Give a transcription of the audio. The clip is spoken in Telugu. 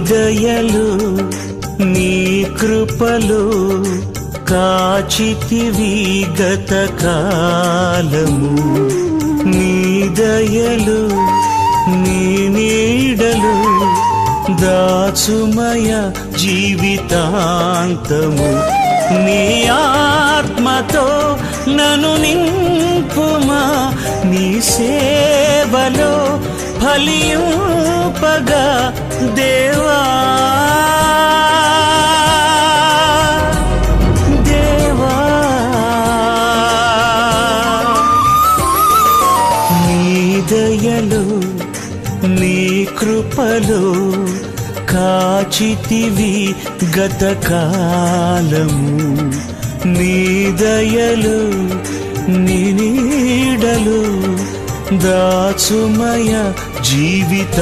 దయలు నీ కృపలు కాచితివి గత కాలము. నీ దయలు నీ నీడలు దాచుమయ జీవితాంతము. నీ ఆత్మతో నన్ను నింపుమా, నీ సేవలో ఫలింపగా దేవా. దేవా నీ దయలు నీ కృపలు కాచితివి గత కాలము. నీ దయలు నీ నీడలు దాచుమయ జీవితాంతము.